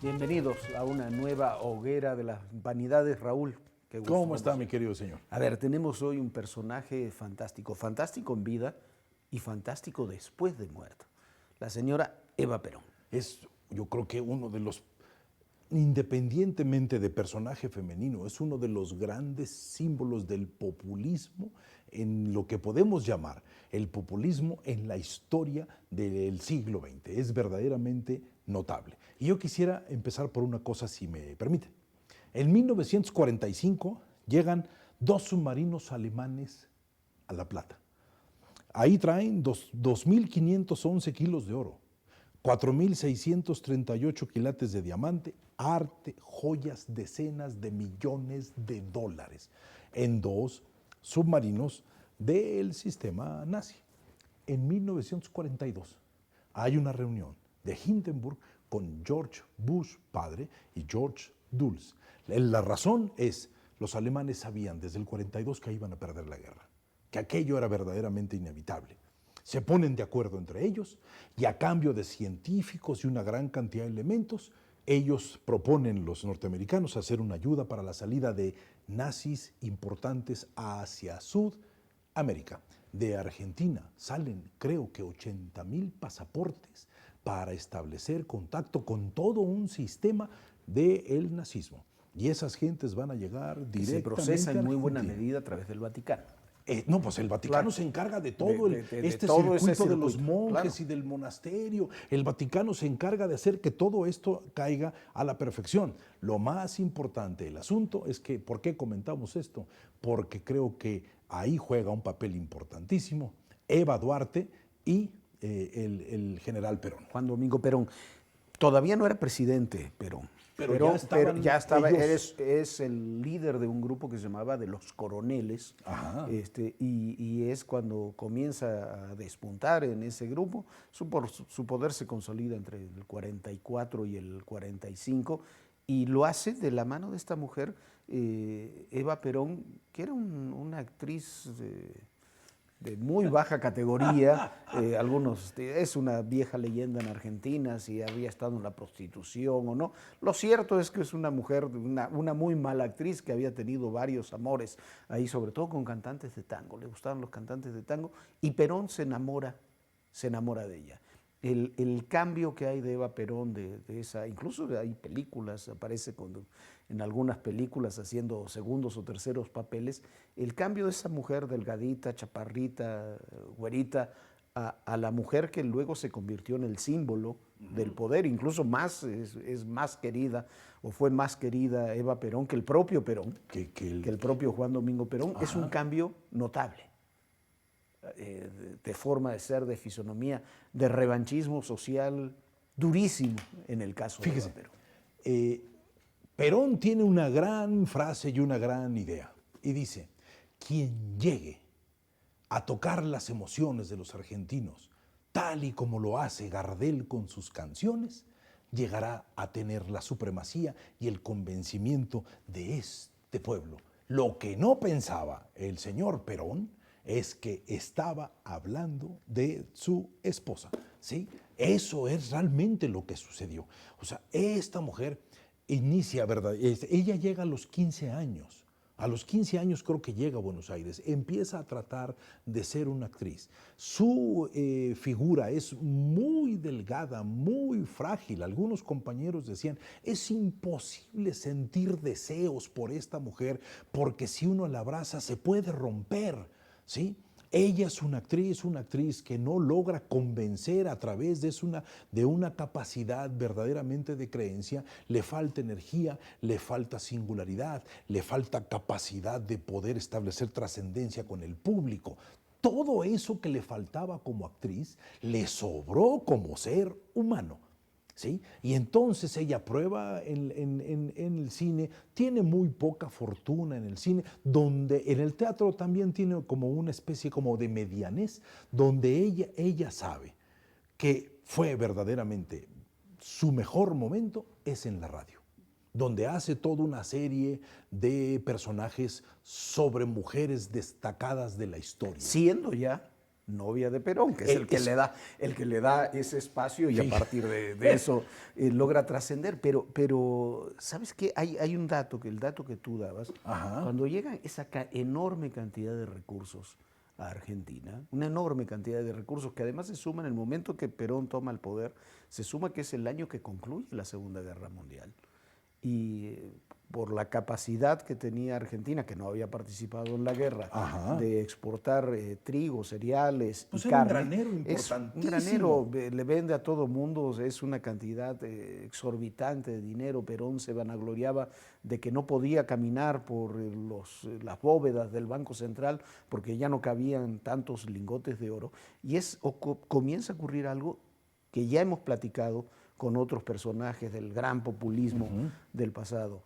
Bienvenidos a una nueva hoguera de las vanidades, Raúl. Qué gusto. ¿Cómo está, mi querido señor? A ver, tenemos hoy un personaje fantástico, fantástico en vida y fantástico después de muerto. La señora Eva Perón. Es, yo creo que uno de los, independientemente de personaje femenino, es uno de los grandes símbolos del populismo en lo que podemos llamar el populismo en la historia del siglo XX. Es verdaderamente notable. Y yo quisiera empezar por una cosa, si me permite. En 1945 llegan dos submarinos alemanes a La Plata. Ahí traen 2.511 kilos de oro, 4.638 quilates de diamante, arte, joyas, decenas de millones de dólares en dos submarinos del sistema nazi. En 1942 hay una reunión de Hindenburg con George Bush padre y George Dulles. La razón es, los alemanes sabían desde el 42 que iban a perder la guerra, que aquello era verdaderamente inevitable. Se ponen de acuerdo entre ellos y a cambio de científicos y una gran cantidad de elementos, ellos proponen, los norteamericanos, hacer una ayuda para la salida de nazis importantes hacia Sudamérica. De Argentina salen, creo que 80,000 pasaportes para establecer contacto con todo un sistema del nazismo. Y esas gentes van a llegar directamente. Se procesa en muy buena medida a través del Vaticano. No, pues el Vaticano se encarga de todo este todo circuito de los circuito, monjes y del monasterio. El Vaticano se encarga de hacer que todo esto caiga a la perfección. Lo más importante del asunto es que, ¿por qué comentamos esto? Porque creo que ahí juega un papel importantísimo Eva Duarte y el general Perón. Juan Domingo Perón. Todavía no era presidente Perón. Pero ya estaba, ellos. es el líder de un grupo que se llamaba de los Coroneles, y es cuando comienza a despuntar en ese grupo. Su poder se consolida entre el 44 y el 45, y lo hace de la mano de esta mujer, Eva Perón, que era una actriz de muy baja categoría. Es una vieja leyenda en Argentina, si había estado en la prostitución o no. Lo cierto es que es una mujer, una muy mala actriz que había tenido varios amores ahí, sobre todo con cantantes de tango. Le gustaban los cantantes de tango y Perón se enamora de ella. El cambio que hay de Eva Perón, de esa, incluso hay películas, aparece en algunas películas haciendo segundos o terceros papeles, el cambio de esa mujer delgadita, chaparrita, güerita, a la mujer que luego se convirtió en el símbolo del poder, incluso más, es más querida, o fue más querida Eva Perón que el propio Perón, que el propio Juan Domingo Perón. Es un cambio notable. De forma de ser, de fisonomía, de revanchismo social durísimo en el caso de Eva Perón. Perón tiene una gran frase y una gran idea, y dice: quien llegue a tocar las emociones de los argentinos, tal y como lo hace Gardel con sus canciones, llegará a tener la supremacía y el convencimiento de este pueblo. Lo que no pensaba el señor Perón es que estaba hablando de su esposa, ¿sí? Eso es realmente lo que sucedió. O sea, esta mujer inicia, ¿verdad? Ella llega a los 15 años. A los 15 años creo que llega a Buenos Aires, empieza a tratar de ser una actriz. Su figura es muy delgada, muy frágil. Algunos compañeros decían, es imposible sentir deseos por esta mujer porque si uno la abraza se puede romper, ¿sí? Ella es una actriz que no logra convencer a través de una capacidad verdaderamente de creencia. Le falta energía, le falta singularidad, le falta capacidad de poder establecer trascendencia con el público. Todo eso que le faltaba como actriz, le sobró como ser humano. ¿Sí? Y entonces ella prueba en el cine, tiene muy poca fortuna en el cine, donde en el teatro también tiene como una especie como de medianez, donde ella sabe que fue verdaderamente su mejor momento es en la radio, donde hace toda una serie de personajes sobre mujeres destacadas de la historia. Siendo ya novia de Perón, que es el que le da ese espacio y a partir de eso logra trascender. Pero ¿sabes qué? Hay un dato, el dato que tú dabas, cuando llegan esa enorme cantidad de recursos a Argentina, una enorme cantidad de recursos que además se suma en el momento que Perón toma el poder, se suma que es el año que concluye la Segunda Guerra Mundial. Y por la capacidad que tenía Argentina, que no había participado en la guerra, de exportar trigo, cereales pues y era carne. Un granero importantísimo. Un granero, le vende a todo mundo, es una cantidad exorbitante de dinero. Perón se vanagloriaba de que no podía caminar por las bóvedas del Banco Central porque ya no cabían tantos lingotes de oro. Y comienza a ocurrir algo que ya hemos platicado con otros personajes del gran populismo del pasado.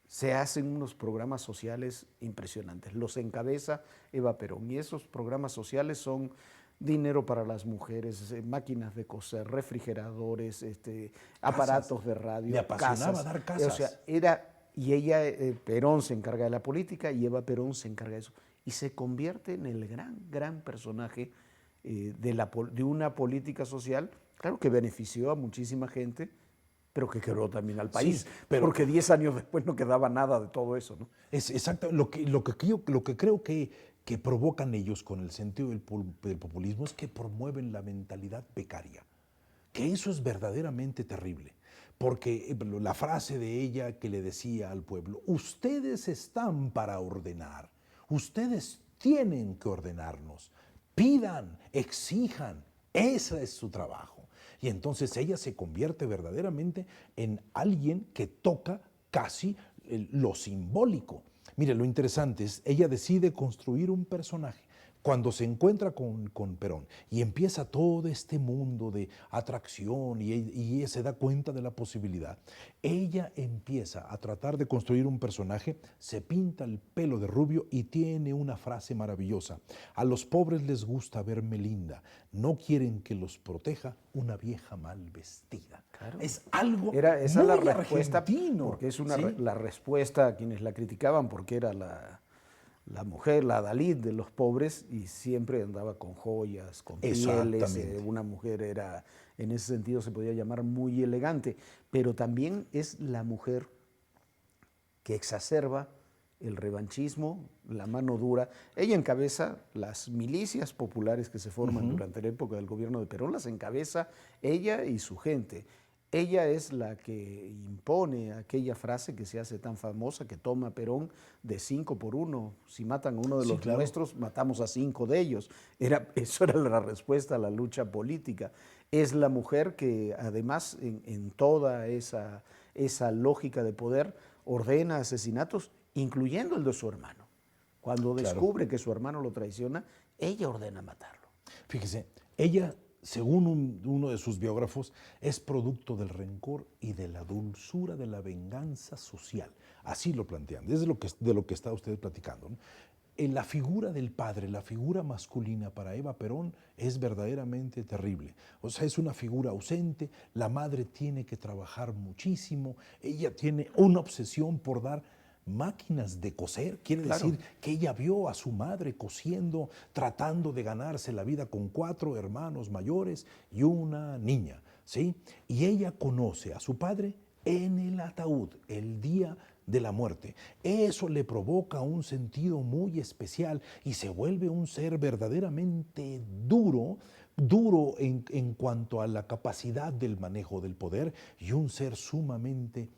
Se hacen unos programas sociales impresionantes. Los encabeza Eva Perón. Y esos programas sociales son dinero para las mujeres, máquinas de coser, refrigeradores, aparatos de radio, Le apasionaba casas. dar casas. O sea, y ella, Perón se encarga de la política y Eva Perón se encarga de eso. Y se convierte en el gran personaje de una política social, claro que benefició a muchísima gente, pero que quebró también al país, porque 10 años después no quedaba nada de todo eso, ¿no? Es exacto, lo que creo que provocan ellos con el sentido del populismo es que promueven la mentalidad becaria, que eso es verdaderamente terrible, porque la frase de ella que le decía al pueblo, ustedes están para ordenar, ustedes tienen que ordenarnos, pidan, exijan, ese es su trabajo. Y entonces ella se convierte verdaderamente en alguien que toca casi lo simbólico. Mire, lo interesante es, ella decide construir un personaje cuando se encuentra con Perón y empieza todo este mundo de atracción y ella se da cuenta de la posibilidad. Ella empieza a tratar de construir un personaje, se pinta el pelo de rubio y tiene una frase maravillosa. A los pobres les gusta verme linda, no quieren que los proteja una vieja mal vestida. Claro. Es algo esa muy es la respuesta, argentino. porque es ¿Sí? la respuesta a quienes la criticaban, porque era la mujer, la Dalí de los pobres, y siempre andaba con joyas, con pieles. Una mujer era, en ese sentido se podía llamar muy elegante, pero también es la mujer que exacerba el revanchismo, la mano dura. Ella encabeza las milicias populares que se forman durante la época del gobierno de Perón, las encabeza ella y su gente. Ella es la que impone aquella frase que se hace tan famosa, que toma Perón de 5 por 1. Si matan a uno de los nuestros, matamos a 5 de ellos. Eso era la respuesta a la lucha política. Es la mujer que además en toda esa lógica de poder ordena asesinatos, incluyendo el de su hermano. Cuando descubre que su hermano lo traiciona, ella ordena matarlo. Fíjese, ella, según uno de sus biógrafos, es producto del rencor y de la dulzura de la venganza social. Así lo plantean, es de lo que está usted platicando, ¿no? En la figura del padre, la figura masculina para Eva Perón es verdaderamente terrible. O sea, es una figura ausente, la madre tiene que trabajar muchísimo, ella tiene una obsesión por dar máquinas de coser, quiere decir que ella vio a su madre cosiendo, tratando de ganarse la vida con 4 hermanos mayores y una niña, ¿sí? Y ella conoce a su padre en el ataúd, el día de la muerte. Eso le provoca un sentido muy especial y se vuelve un ser verdaderamente duro en cuanto a la capacidad del manejo del poder y un ser sumamente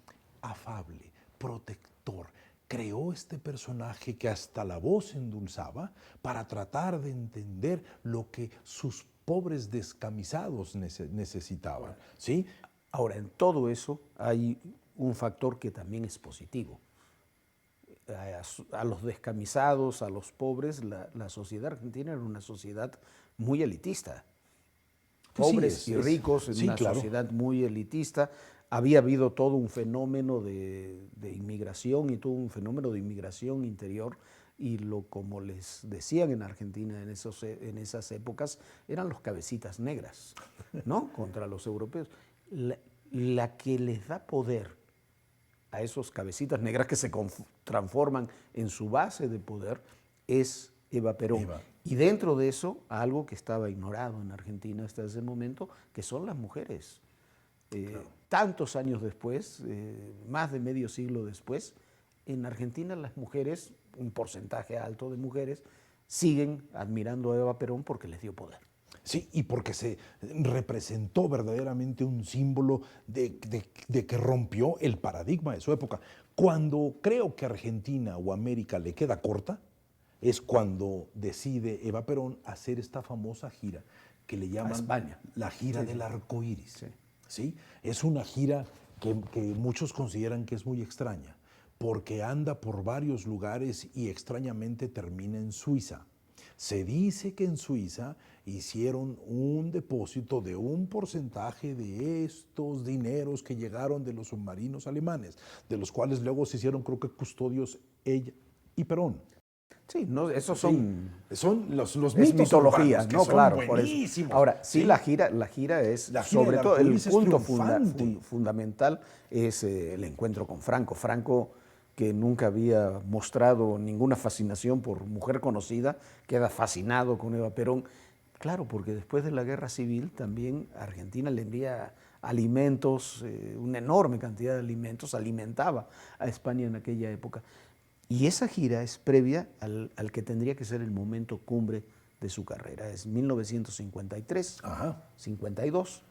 afable, protector. Creó este personaje que hasta la voz endulzaba para tratar de entender lo que sus pobres descamisados necesitaban, ¿sí? Ahora, en todo eso hay un factor que también es positivo. A los descamisados, a los pobres, la sociedad argentina era una sociedad muy elitista. Pobres y ricos, en una sociedad muy elitista. Había habido todo un fenómeno de inmigración y todo un fenómeno de inmigración interior, y como les decían en Argentina en esas épocas, eran los cabecitas negras, ¿no? Contra los europeos. La que les da poder a esos cabecitas negras que se transforman en su base de poder es Eva Perón. Eva. Y dentro de eso, algo que estaba ignorado en Argentina hasta ese momento, que son las mujeres. Claro. Tantos años después, más de medio siglo después, en Argentina las mujeres, un porcentaje alto de mujeres, siguen admirando a Eva Perón porque les dio poder. Sí, y porque se representó verdaderamente un símbolo de que rompió el paradigma de su época. Cuando creo que Argentina o América le queda corta, es cuando decide Eva Perón hacer esta famosa gira que le llaman España. La gira del arco iris. Sí. ¿Sí? Es una gira que muchos consideran que es muy extraña, porque anda por varios lugares y extrañamente termina en Suiza. Se dice que en Suiza hicieron un depósito de un porcentaje de estos dineros que llegaron de los submarinos alemanes, de los cuales luego se hicieron, creo que, custodios ella y Perón. Sí, no, esos Sí, son los es mitos mitología, urbanos, que ¿no? son Claro, por eso. buenísimos. Ahora, sí, Sí. la gira es, La gira sobre del todo, el arcoíris es punto triunfante. fundamental es el encuentro con Franco. Franco, que nunca había mostrado ninguna fascinación por mujer conocida, queda fascinado con Eva Perón. Claro, porque después de la Guerra Civil también Argentina le envía alimentos, una enorme cantidad de alimentos, alimentaba a España en aquella época. Y esa gira es previa al que tendría que ser el momento cumbre de su carrera. Es 1953, Ajá. 52.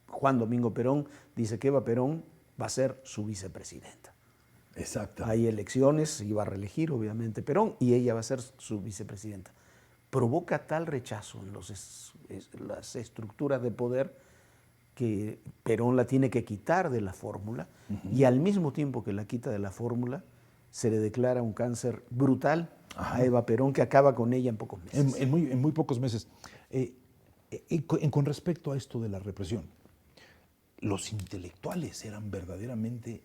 Juan Domingo Perón dice que Eva Perón va a ser su vicepresidenta. Exacto. Hay elecciones, se iba a reelegir obviamente Perón y ella va a ser su vicepresidenta. Provoca tal rechazo en las estructuras de poder que Perón la tiene que quitar de la fórmula y al mismo tiempo que la quita de la fórmula se le declara un cáncer brutal a Eva Perón que acaba con ella en pocos meses. En muy pocos meses. Con respecto a esto de la represión, los intelectuales eran verdaderamente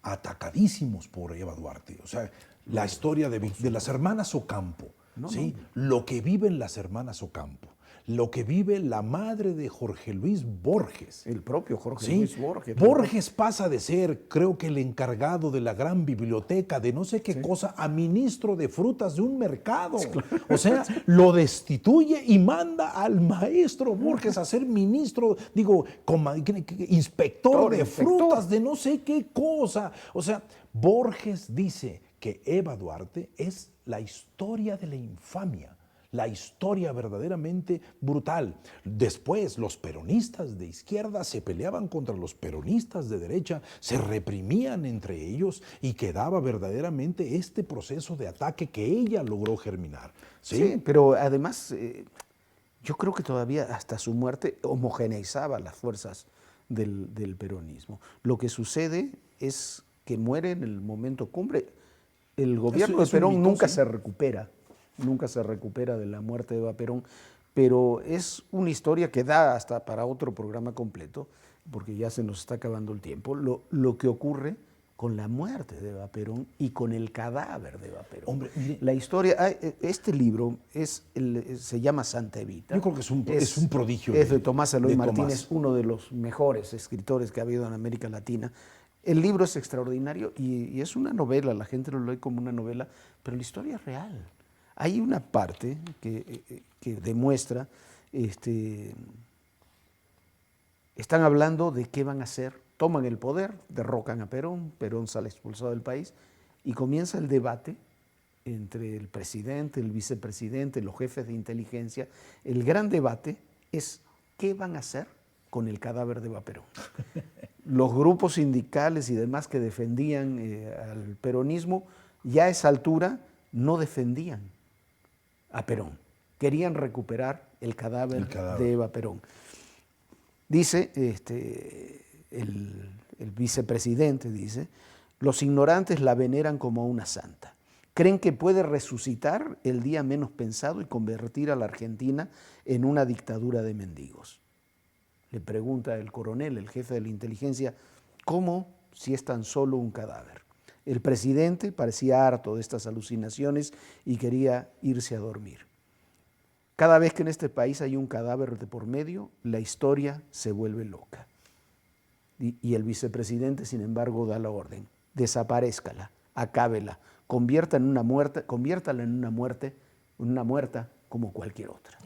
atacadísimos por Eva Duarte. O sea, la historia de las hermanas Ocampo, ¿sí? Lo que viven las hermanas Ocampo, lo que vive la madre de Jorge Luis Borges. El propio Jorge Sí, Luis Borges. Borges pasa de ser, creo que el encargado de la gran biblioteca de no sé qué cosa, a ministro de frutas de un mercado. O sea, lo destituye y manda al maestro Borges a ser ministro, inspector de frutas de no sé qué cosa. O sea, Borges dice que Eva Duarte es la historia de la infamia. La historia verdaderamente brutal. Después, los peronistas de izquierda se peleaban contra los peronistas de derecha, se reprimían entre ellos y quedaba verdaderamente este proceso de ataque que ella logró germinar. Sí, pero además yo creo que todavía hasta su muerte homogeneizaba las fuerzas del peronismo. Lo que sucede es que muere en el momento cumbre. El gobierno de Perón nunca se recupera. Nunca se recupera de la muerte de Eva Perón, pero es una historia que da hasta para otro programa completo, porque ya se nos está acabando el tiempo, lo que ocurre con la muerte de Eva Perón y con el cadáver de Eva Perón. Hombre, la historia, este libro se llama Santa Evita. Yo creo que es un prodigio. Es de Tomás Eloy Martínez, uno de los mejores escritores que ha habido en América Latina. El libro es extraordinario y es una novela, la gente lo lee como una novela, pero la historia es real. Hay una parte que demuestra, están hablando de qué van a hacer, toman el poder, derrocan a Perón, Perón sale expulsado del país y comienza el debate entre el presidente, el vicepresidente, los jefes de inteligencia. El gran debate es qué van a hacer con el cadáver de Eva Perón. Los grupos sindicales y demás que defendían al peronismo ya a esa altura no defendían a Perón. Querían recuperar el cadáver de Eva Perón. Dice el vicepresidente, dice, los ignorantes la veneran como una santa. Creen que puede resucitar el día menos pensado y convertir a la Argentina en una dictadura de mendigos. Le pregunta el coronel, el jefe de la inteligencia, ¿cómo si es tan solo un cadáver? El presidente parecía harto de estas alucinaciones y quería irse a dormir. Cada vez que en este país hay un cadáver de por medio, la historia se vuelve loca. Y el vicepresidente, sin embargo, da la orden, desaparézcala, acábela, conviértala en una muerta como cualquier otra.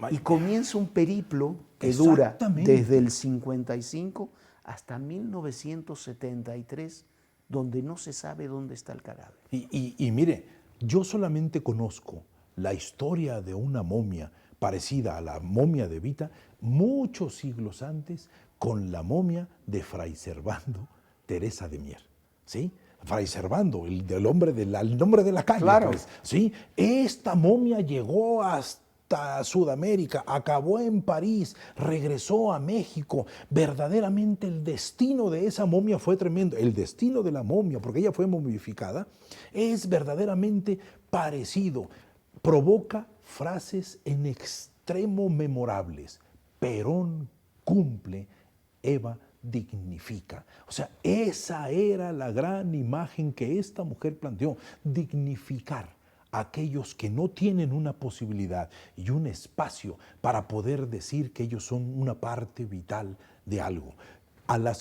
Y comienza un periplo que dura desde el 55 hasta 1973, donde no se sabe dónde está el cadáver. Y mire, yo solamente conozco la historia de una momia parecida a la momia de Evita muchos siglos antes con la momia de Fray Servando Teresa de Mier, ¿sí? Fray Servando, el nombre de la calle, claro. Pues, ¿sí? Esta momia llegó hasta Sudamérica, acabó en París, regresó a México. Verdaderamente el destino de esa momia fue tremendo. El destino de la momia, porque ella fue momificada, es verdaderamente parecido. Provoca frases en extremo memorables. Perón cumple, Eva dignifica. O sea, esa era la gran imagen que esta mujer planteó, dignificar a aquellos que no tienen una posibilidad y un espacio para poder decir que ellos son una parte vital de algo.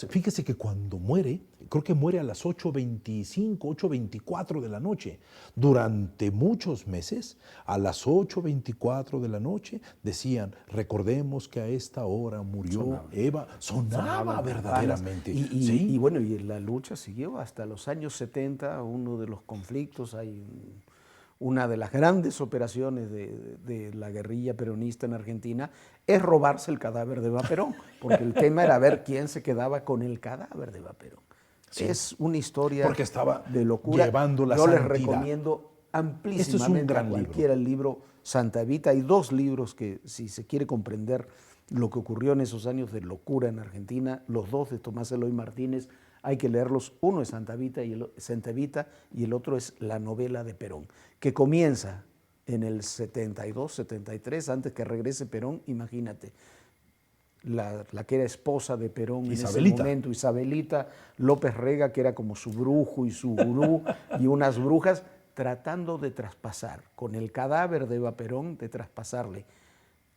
Fíjese que cuando muere, creo que muere a las 8:25, 8:24 de la noche. Durante muchos meses, a las 8:24 de la noche, decían, recordemos que a esta hora murió Eva. Sonaba verdaderamente. ¿Sí? Y bueno, y la lucha siguió hasta los años 70, uno de los conflictos, una de las grandes operaciones de la guerrilla peronista en Argentina es robarse el cadáver de Eva Perón, porque el tema era ver quién se quedaba con el cadáver de Eva Perón. Sí. Es una historia porque estaba de locura. Llevando la Yo santidad. les recomiendo amplísimamente a cualquiera el libro Santa Evita. Hay dos libros que, si se quiere comprender lo que ocurrió en esos años de locura en Argentina, los dos de Tomás Eloy Martínez, hay que leerlos. Uno es Santa Evita y el otro es La novela de Perón, que comienza en el 72, 73, antes que regrese Perón. Imagínate, la que era esposa de Perón Isabelita. En ese momento, Isabelita López Rega, que era como su brujo y su gurú, y unas brujas tratando de traspasar, con el cadáver de Eva Perón, de traspasarle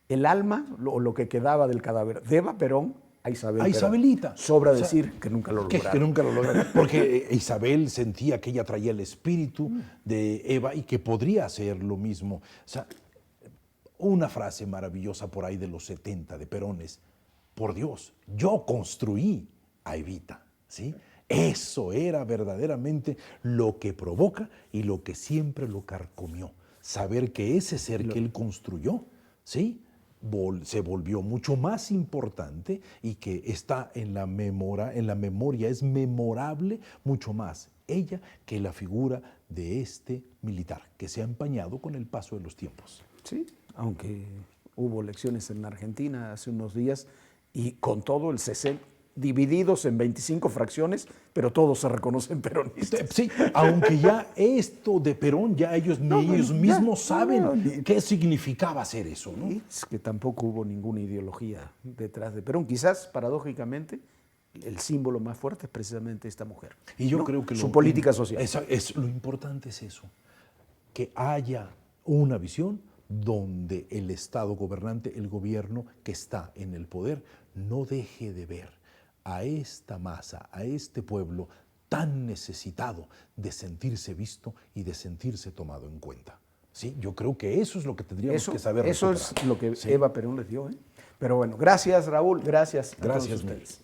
el alma, o lo que quedaba del cadáver de Eva Perón, a Isabelita. Sobra decir que nunca lo lograron. Que nunca lo lograron. Porque Isabel sentía que ella traía el espíritu de Eva y que podría hacer lo mismo. O sea, una frase maravillosa por ahí de los 70 de Perón es, por Dios, yo construí a Evita, ¿sí? Eso era verdaderamente lo que provoca y lo que siempre lo carcomió. Saber que ese ser que él construyó, ¿sí?, se volvió mucho más importante y que está en la memoria, es memorable mucho más ella que la figura de este militar que se ha empañado con el paso de los tiempos. Sí, aunque hubo elecciones en Argentina hace unos días y con todo el 60, divididos en 25 fracciones, pero todos se reconocen peronistas. Sí, aunque ya esto de Perón, ya ellos mismos saben qué significaba hacer eso, ¿no? Es que tampoco hubo ninguna ideología detrás de Perón. Quizás, paradójicamente, el símbolo más fuerte es precisamente esta mujer. Y yo creo que su política social. Lo importante es eso, que haya una visión donde el Estado gobernante, el gobierno que está en el poder, no deje de ver a esta masa, a este pueblo tan necesitado de sentirse visto y de sentirse tomado en cuenta. ¿Sí? Yo creo que eso es lo que tendríamos que saber. Eso es lo que Eva Perón les dio. Pero bueno, gracias Raúl, gracias a todos ustedes.